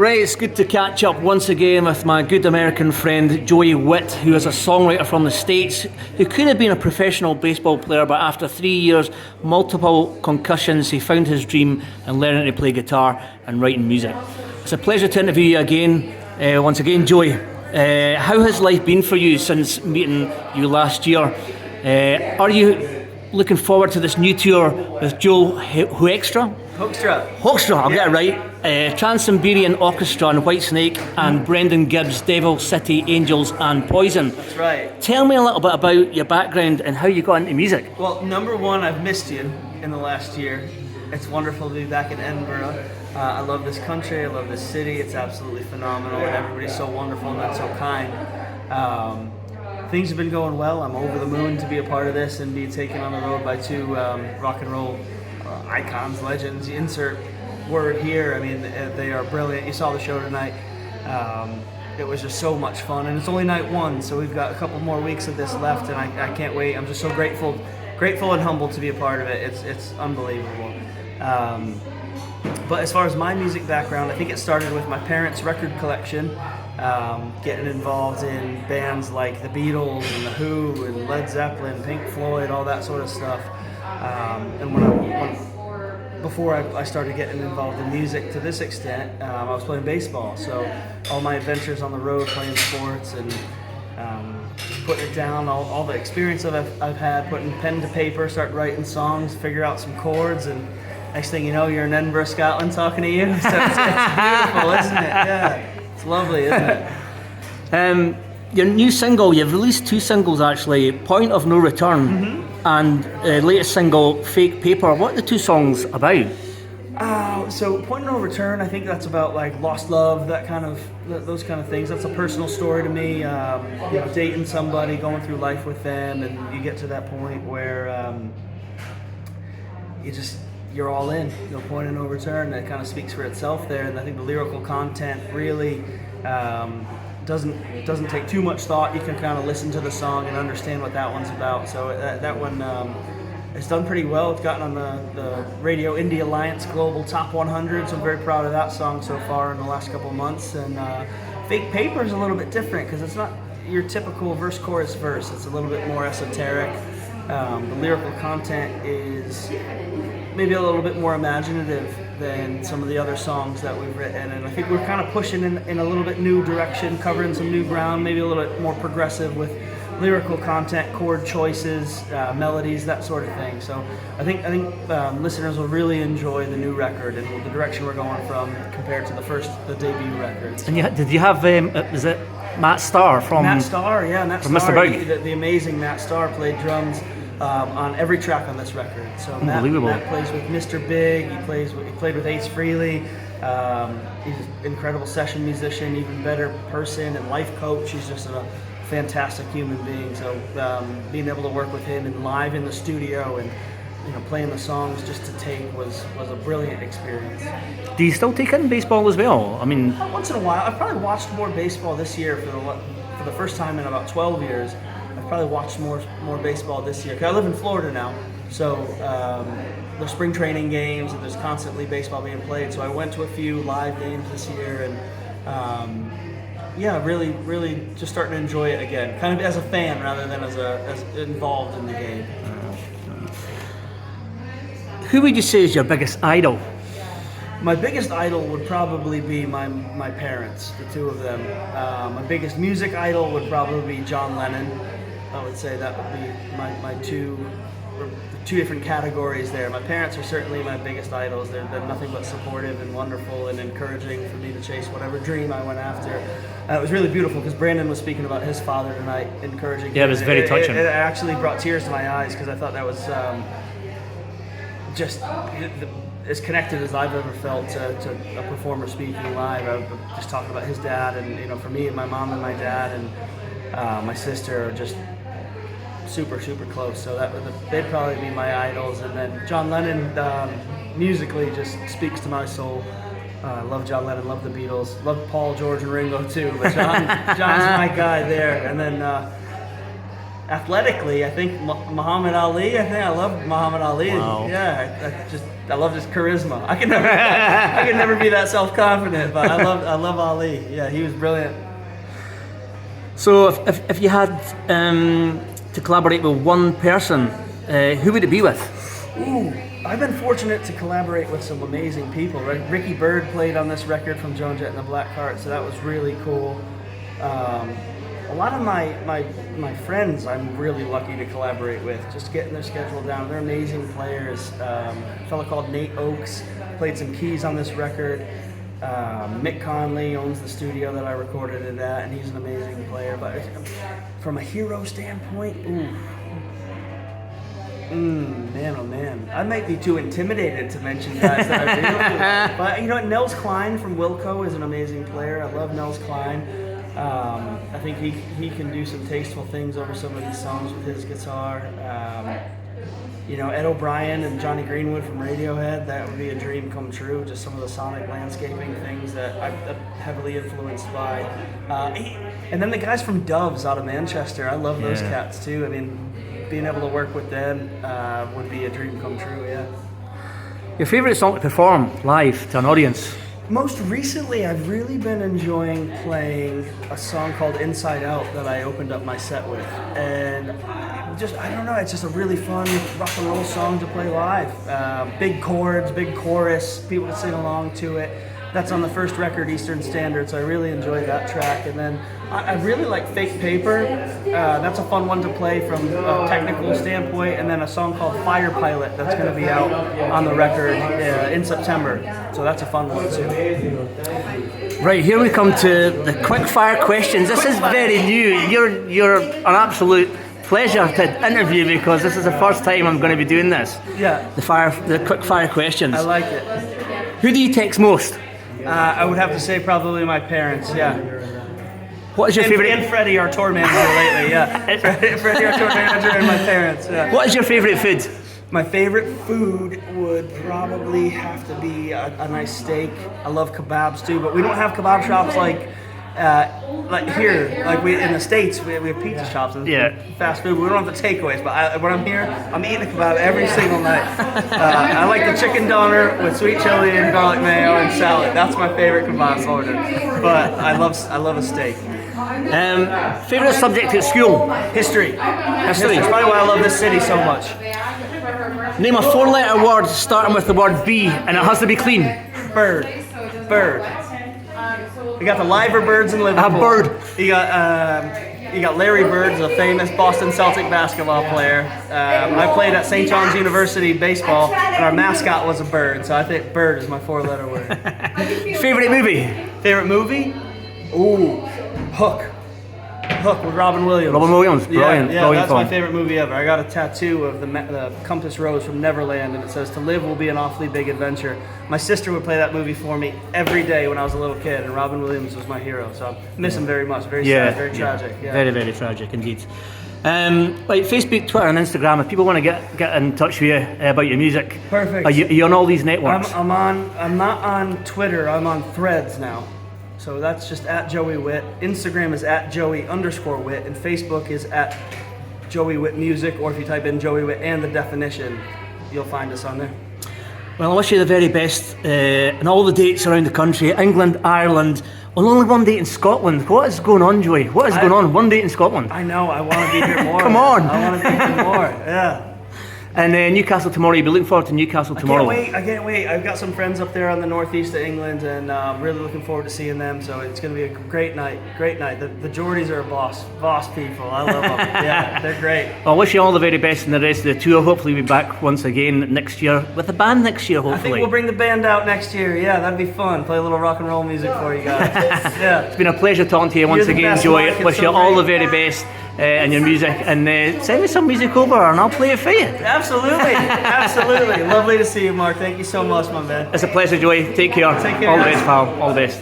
Right, it's good to catch up once again with my good American friend Joey Witt, who is a songwriter from the States, who could have been a professional baseball player, but after 3 years, multiple concussions, he found his dream in learning to play guitar and writing music. It's a pleasure to interview you again, once again, Joey. How has life been for you since meeting you last year? Are you looking forward to this new tour with Joe Hoekstra? Hoekstra, I'll get it right. Trans-Siberian Orchestra and Whitesnake and Brendan Gibbs, Devil City Angels and Poison. That's right. Tell me a little bit about your background and how you got into music. Well, number one, I've missed you in the last year. It's wonderful to be back in Edinburgh. I love this country, I love this city. It's absolutely phenomenal and everybody's so wonderful and so kind. Things have been going well. I'm over the moon to be a part of this and be taken on the road by two rock and roll icons, legends. You insert word here. I mean, they are brilliant. You saw the show tonight. It was just so much fun, and it's only night one, so we've got a couple more weeks of this left, and I can't wait. I'm just so grateful and humbled to be a part of it. It's unbelievable. But as far as my music background, I think it started with my parents' record collection. Getting involved in bands like the Beatles and the Who and Led Zeppelin, Pink Floyd, all that sort of stuff. And before I started getting involved in music to this extent, I was playing baseball. So all my adventures on the road, playing sports and just putting it down, all the experience that I've had, putting pen to paper, start writing songs, figure out some chords, and next thing you know, you're in Edinburgh, Scotland, talking to you. So it's beautiful, isn't it? Yeah. It's lovely, isn't it? Your new single, you've released two singles actually, Point of No Return and latest single, Fake Paper. What are the two songs about? So Point of No Return, I think that's about like lost love, those kind of things. That's a personal story to me. Dating somebody, going through life with them, and you get to that point where you're all in, point of no return. That kind of speaks for itself there, and I think the lyrical content really doesn't take too much thought. You can kind of listen to the song and understand what that one's about. So that one it's done pretty well. It's gotten on the Radio Indie Alliance Global Top 100, so I'm very proud of that song so far in the last couple of months. And Fake Paper is a little bit different because it's not your typical verse, chorus, verse. It's a little bit more esoteric. The lyrical content is maybe a little bit more imaginative than some of the other songs that we've written, and I think we're kind of pushing in a little bit new direction, covering some new ground, maybe a little bit more progressive with lyrical content, chord choices, melodies, that sort of thing. So I think listeners will really enjoy the new record and the direction we're going from compared to the debut records. And did you have is it Matt Starr from Matt Starr? Yeah, Matt from Starr. Mr. Big. The amazing Matt Starr played drums on every track on this record. So Matt plays with Mr. Big. He played with Ace Frehley. He's an incredible session musician, even better person and life coach. He's just a fantastic human being. So being able to work with him and live in the studio and playing the songs just to tape was a brilliant experience. Do you still take in baseball as well? I mean, once in a while. I've probably watched more baseball this year for the first time in about 12 years. I've probably watched more baseball this year. 'Cause I live in Florida now, so there's spring training games and there's constantly baseball being played. So I went to a few live games this year and really just starting to enjoy it again, kind of as a fan rather than as involved in the game. Who would you say is your biggest idol? My biggest idol would probably be my parents, the two of them. My biggest music idol would probably be John Lennon. I would say that would be my two different categories there. My parents are certainly my biggest idols. They're nothing but supportive and wonderful and encouraging for me to chase whatever dream I went after. It was really beautiful because Brandon was speaking about his father tonight, encouraging. Yeah, it was very touching. It actually brought tears to my eyes because I thought that was just as connected as I've ever felt to a performer speaking live. I was just talking about his dad, and for me, my mom and my dad and my sister are just super close. So they'd probably be my idols. And then John Lennon musically just speaks to my soul. I love John Lennon, love the Beatles, love Paul, George, and Ringo too. But John's my guy there. And then athletically, I think Muhammad Ali. I love Muhammad Ali. Wow. Yeah, loved his charisma. I could never be that self-confident, but I love Ali. Yeah, he was brilliant. So if you had to collaborate with one person, who would it be with? Ooh, I've been fortunate to collaborate with some amazing people. Ricky Byrd played on this record from Joan Jett and the Blackhearts, so that was really cool. A lot of my friends I'm really lucky to collaborate with, just getting their schedule down. They're amazing players. A fellow called Nate Oakes played some keys on this record. Mick Conley owns the studio that I recorded it at, and he's an amazing player. But from a hero standpoint, man, oh man, I might be too intimidated to mention guys that I really but you know, Nels Cline from Wilco is an amazing player. I love Nels Cline. I think he can do some tasteful things over some of these songs with his guitar. You know, Ed O'Brien and Johnny Greenwood from Radiohead, that would be a dream come true. Just some of the sonic landscaping things that I'm heavily influenced by. And then the guys from Doves out of Manchester, I love those cats too. I mean, being able to work with them would be a dream come true, yeah. Your favourite song to perform live to an audience? Most recently, I've really been enjoying playing a song called Inside Out that I opened up my set with. And I don't know, it's just a really fun rock and roll song to play live. Big chords, big chorus, people to sing along to it. That's on the first record, Eastern Standard, so I really enjoyed that track. And then I really like Fake Paper. That's a fun one to play from a technical standpoint. And then a song called Fire Pilot that's going to be out on the record in September. So that's a fun one too. Right, here we come to the quick fire questions. This is very new. You're an absolute pleasure to interview because this is the first time I'm going to be doing this. Yeah. The quick fire questions. I like it. Who do you text most? I would have to say probably my parents, yeah. What is your favourite? And Freddie, our tour manager lately, yeah. Freddie, our tour manager, and my parents, yeah. What is your favourite food? My favorite food would probably have to be a nice steak. I love kebabs too, but we don't have kebab shops like here, like we in the States, we have pizza shops and fast food. We don't have the takeaways, but when I'm here, I'm eating a kebab every single night. I like the chicken doner with sweet chili and garlic mayo and salad. That's my favorite kebab order. But I love a steak. Favorite subject at school? History. That's probably why I love this city so much. Name a 4-letter word starting with the word B, and it has to be clean. Bird. You got the Liver Birds in Liverpool. A bird. You got Larry Bird, a famous Boston Celtic basketball player. I played at St. John's University baseball, and our mascot was a bird. So I think bird is my 4-letter word. Favorite movie? Favorite movie? Ooh, Hook with Robin Williams. Brilliant. Yeah, that's fun. my favorite movie ever. I got a tattoo of the compass rose from Neverland, and it says, "To live will be an awfully big adventure." My sister would play that movie for me every day when I was a little kid, and Robin Williams was my hero. So I miss him very much. Very sad, very tragic. Yeah. Very, very tragic indeed. Like Facebook, Twitter, and Instagram. If people want to get in touch with you about your music, perfect. Are you on all these networks? I'm not on Twitter. I'm on Threads now. So that's just at Joey Witt. Instagram is at Joey_Witt, and Facebook is at Joey Witt Music, or if you type in Joey Witt and the definition, you'll find us on there. Well, I wish you the very best and all the dates around the country, England, Ireland, only one date in Scotland. What is going on, Joey? What is going on? One date in Scotland. I know, I want to be here more. Come on. I want to be here more, yeah. And Newcastle tomorrow. You'll be looking forward to Newcastle tomorrow. I can't wait. I've got some friends up there on the northeast of England, and I'm really looking forward to seeing them. So it's going to be a great night. The Geordies are boss people. I love them. Yeah, they're great. Well, I wish you all the very best in the rest of the tour. Hopefully we'll be back once again next year with the band next year, hopefully. I think we'll bring the band out next year. Yeah, that'd be fun. Play a little rock and roll music for you guys. Yeah. It's been a pleasure talking to you once again, Joey. Wish you all the very best in your music, and send me some music over and I'll play it for you. Absolutely. Lovely to see you, Mark. Thank you so much, my man. It's a pleasure, Joey. Take care. Take care. All the best, pal. All the best.